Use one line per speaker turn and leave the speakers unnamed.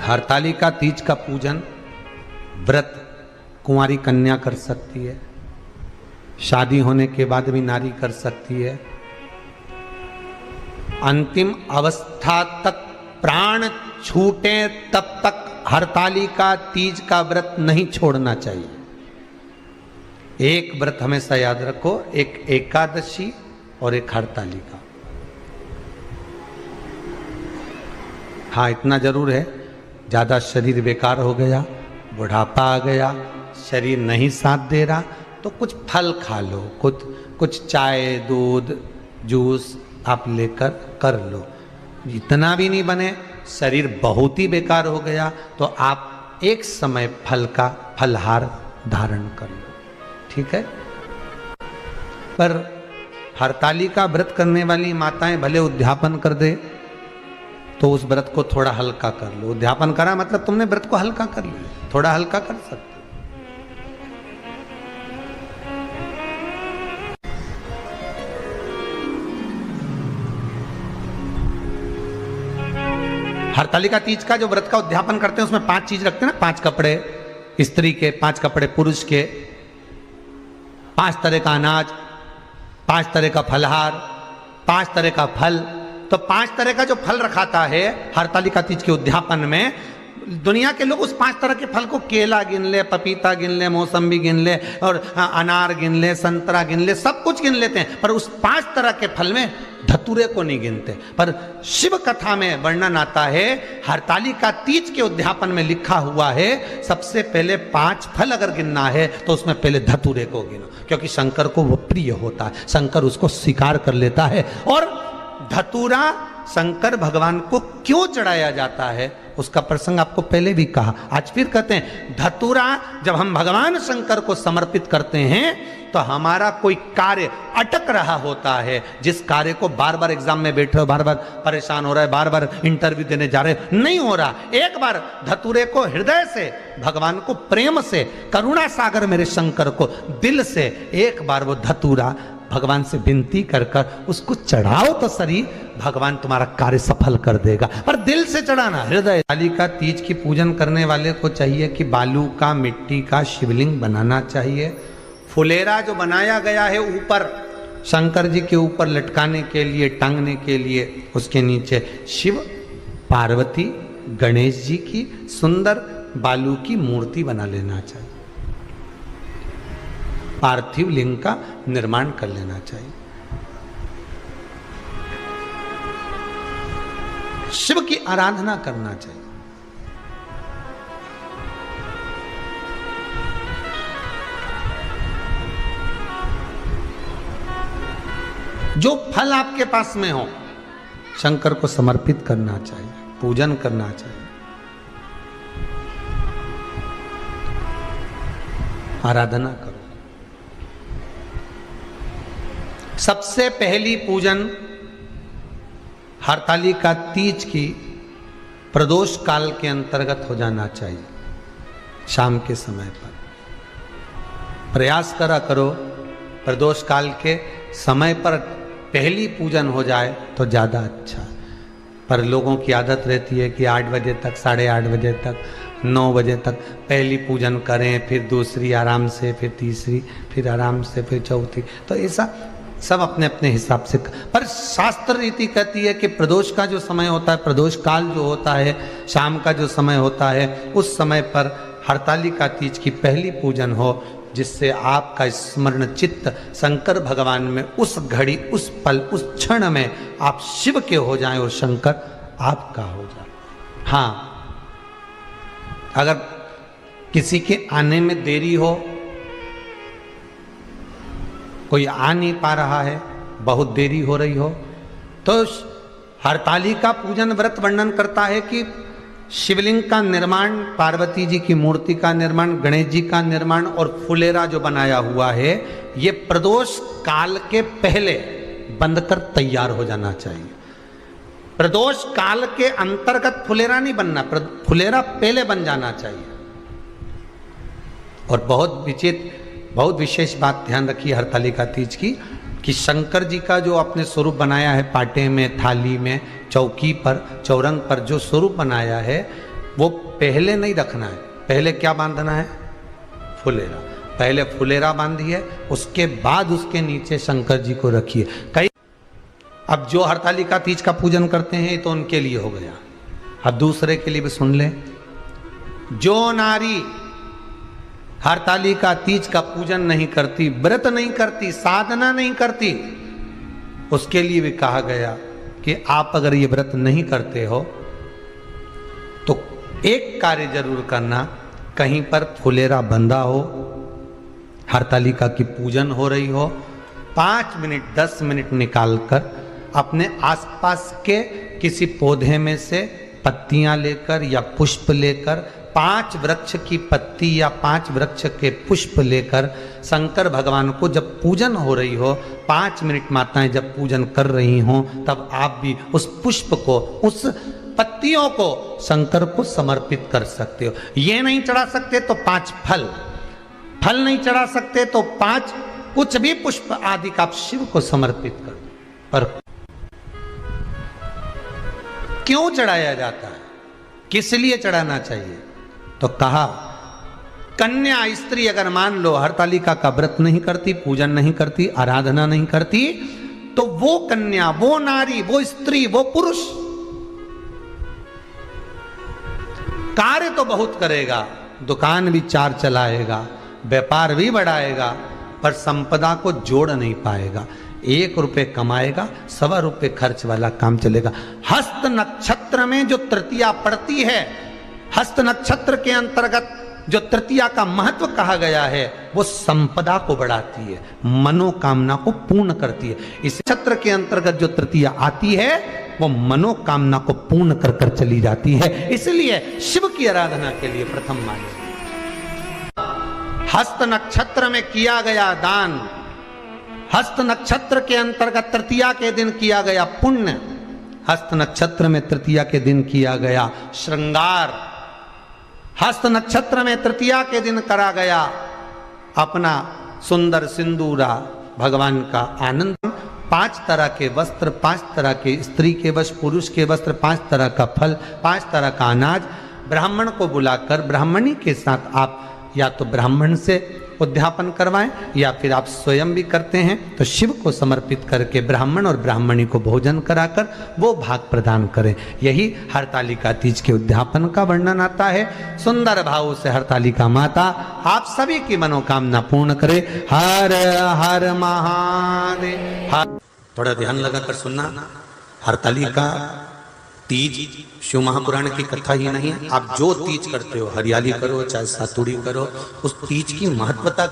हरतालिका तीज का पूजन व्रत कुंवारी कन्या कर सकती है, शादी होने के बाद भी नारी कर सकती है। अंतिम अवस्था तक प्राण छूटे तब तक हरतालिका तीज का व्रत नहीं छोड़ना चाहिए। एक व्रत हमेशा याद रखो, एक एकादशी और एक हरतालिका। हाँ, इतना जरूर है, ज्यादा शरीर बेकार हो गया, बुढ़ापा आ गया, शरीर नहीं साथ दे रहा, तो कुछ फल खा लो, कुछ चाय दूध जूस आप लेकर कर लो। इतना भी नहीं बने, शरीर बहुत ही बेकार हो गया, तो आप एक समय फल का फलहार धारण कर लो, ठीक है। पर हरतालिका व्रत करने वाली माताएं भले उद्यापन कर दे तो उस व्रत को थोड़ा हल्का कर लो। उद्यापन करा मतलब तुमने व्रत को हल्का कर लिया, थोड़ा हल्का कर सकते। हरतालिका तीज का जो व्रत का उद्यापन करते हैं उसमें 5 चीज रखते हैं ना, 5 कपड़े स्त्री के, 5 कपड़े पुरुष के, 5 तरह का अनाज, 5 तरह का फलहार, 5 तरह का फल। तो 5 तरह का जो फल रखाता है हरतालिका तीज के उद्यापन में, दुनिया के लोग उस 5 तरह के फल को केला गिन ले, पपीता गिन ले, मौसम्बी गिन ले और अनार गिन ले, संतरा गिन ले, सब कुछ गिन लेते हैं, पर उस 5 तरह के फल में धतूरे को नहीं गिनते। पर शिव कथा में वर्णन आता है, हरतालिका तीज के उद्यापन में लिखा हुआ है सबसे पहले 5 फल अगर गिनना है तो उसमें पहले धतूरे को गिनो, क्योंकि शंकर को वो प्रिय होता है, शंकर उसको स्वीकार कर लेता है। और धतूरा शंकर भगवान को क्यों चढ़ाया जाता है उसका प्रसंग आपको पहले भी कहा, आज फिर कहते हैं। धतूरा जब हम भगवान शंकर को समर्पित करते हैं तो हमारा कोई कार्य अटक रहा होता है, जिस कार्य को बार बार एग्जाम में बैठे हो, बार बार परेशान हो रहा है, बार बार इंटरव्यू देने जा रहे हो, नहीं हो रहा, एक बार धतूरे को हृदय से भगवान को प्रेम से, करुणा सागर मेरे शंकर को दिल से एक बार वो धतूरा भगवान से विनती कर उसको चढ़ाओ तो सही, भगवान तुम्हारा कार्य सफल कर देगा। पर दिल से चढ़ाना, हृदय। हरतालिका तीज की पूजन करने वाले को चाहिए कि बालू का, मिट्टी का शिवलिंग बनाना चाहिए। फुलेरा जो बनाया गया है ऊपर शंकर जी के ऊपर लटकाने के लिए, टांगने के लिए, उसके नीचे शिव पार्वती गणेश जी की सुंदर बालू की मूर्ति बना लेना चाहिए, पार्थिव लिंग का निर्माण कर लेना चाहिए। शिव की आराधना करना चाहिए। जो फल आपके पास में हो शंकर को समर्पित करना चाहिए, पूजन करना चाहिए, आराधना करो। सबसे पहली पूजन हरतालिका तीज की प्रदोष काल के अंतर्गत हो जाना चाहिए, शाम के समय पर। प्रयास करो प्रदोष काल के समय पर पहली पूजन हो जाए तो ज़्यादा अच्छा। पर लोगों की आदत रहती है कि 8 बजे तक, 8:30 बजे तक, 9 बजे तक पहली पूजन करें, फिर दूसरी आराम से, फिर तीसरी, फिर आराम से, फिर चौथी। तो ऐसा सब अपने अपने हिसाब से। पर शास्त्र रीति कहती है कि प्रदोष का जो समय होता है, प्रदोष काल जो होता है, शाम का जो समय होता है, उस समय पर हरतालिका तीज की पहली पूजन हो, जिससे आपका स्मरण चित्त शंकर भगवान में उस घड़ी, उस पल, उस क्षण में आप शिव के हो जाएं और शंकर आपका हो जाए। हाँ, अगर किसी के आने में देरी हो, कोई आ नहीं पा रहा है, बहुत देरी हो रही हो, तो हरतालिका पूजन व्रत वर्णन करता है कि शिवलिंग का निर्माण, पार्वती जी की मूर्ति का निर्माण, गणेश जी का निर्माण और फुलेरा जो बनाया हुआ है, ये प्रदोष काल के पहले बंधकर तैयार हो जाना चाहिए। प्रदोष काल के अंतर्गत फुलेरा नहीं बनना, फुलेरा पहले बन जाना चाहिए। और बहुत विशेष बात ध्यान रखिए हरतालिका तीज की, कि शंकर जी का जो आपने स्वरूप बनाया है, पाटे में, थाली में, चौकी पर, चौरंग पर जो स्वरूप बनाया है, वो पहले नहीं रखना है। पहले क्या बांधना है? फुलेरा। पहले फुलेरा बांधिए, उसके बाद उसके नीचे शंकर जी को रखिए। कई अब जो हरतालिका तीज का पूजन करते हैं तो उनके लिए हो गया। अब दूसरे के लिए भी सुन लें। जो नारी हरतालिका तीज का पूजन नहीं करती, व्रत नहीं करती, साधना नहीं करती, उसके लिए भी कहा गया कि आप अगर ये व्रत नहीं करते हो तो एक कार्य जरूर करना, कहीं पर फुलेरा बंधा हो, हरतालिका की पूजन हो रही हो, 5 मिनट 10 मिनट निकालकर अपने आसपास के किसी पौधे में से पत्तियां लेकर या पुष्प लेकर, 5 वृक्ष की पत्ती या 5 वृक्ष के पुष्प लेकर शंकर भगवान को जब पूजन हो रही हो, 5 मिनट माताएं जब पूजन कर रही हों, तब आप भी उस पुष्प को, उस पत्तियों को शंकर को समर्पित कर सकते हो। ये नहीं चढ़ा सकते तो 5 फल, फल नहीं चढ़ा सकते तो 5 कुछ भी पुष्प आदि का आप शिव को समर्पित कर। पर क्यों चढ़ाया जाता है, किस लिए चढ़ाना चाहिए? तो कहा कन्या स्त्री अगर मान लो हरतालिका का व्रत नहीं करती, पूजन नहीं करती, आराधना नहीं करती, तो वो कन्या, वो नारी, वो स्त्री, वो पुरुष कार्य तो बहुत करेगा, दुकान भी 4 चलाएगा, व्यापार भी बढ़ाएगा, पर संपदा को जोड़ नहीं पाएगा। 1 रुपए कमाएगा, 1.25 रुपए खर्च वाला काम चलेगा। हस्त नक्षत्र में जो तृतीया पड़ती है, हस्त नक्षत्र के अंतर्गत जो तृतीया का महत्व कहा गया है, वो संपदा को बढ़ाती है, मनोकामना को पूर्ण करती है। इस नक्षत्र के अंतर्गत जो तृतीया आती है वो मनोकामना को पूर्ण कर कर चली जाती है। इसलिए शिव की आराधना के लिए प्रथम माने। हस्त नक्षत्र में किया गया दान, हस्त नक्षत्र के अंतर्गत तृतीया के दिन किया गया पुण्य, हस्त नक्षत्र में तृतीया के दिन किया गया श्रृंगार, हस्त नक्षत्र में तृतीया के दिन करा गया अपना सुंदर सिंदूरा, भगवान का आनंद, 5 तरह के वस्त्र, 5 तरह के स्त्री के वस्त्र, पुरुष के वस्त्र, 5 तरह का फल, 5 तरह का अनाज, ब्राह्मण को बुलाकर ब्राह्मणी के साथ आप या तो ब्राह्मण से उद्यापन करवाएं या फिर आप स्वयं भी करते हैं तो शिव को समर्पित करके ब्राह्मण और ब्राह्मणी को भोजन कराकर वो भाग प्रदान करें। यही हरतालिका तीज के उद्यापन का वर्णन आता है। सुंदर भाव से हरतालिका माता आप सभी की मनोकामना पूर्ण करे। हर हर महादेव। थोड़ा ध्यान लगाकर सुनना। हरतालिका तीज शिव महापुराण की कथा ही नहीं है, आप जो तीज करते हो, हरियाली करो चाहे सातुड़ी करो, उस तीज की महत्वता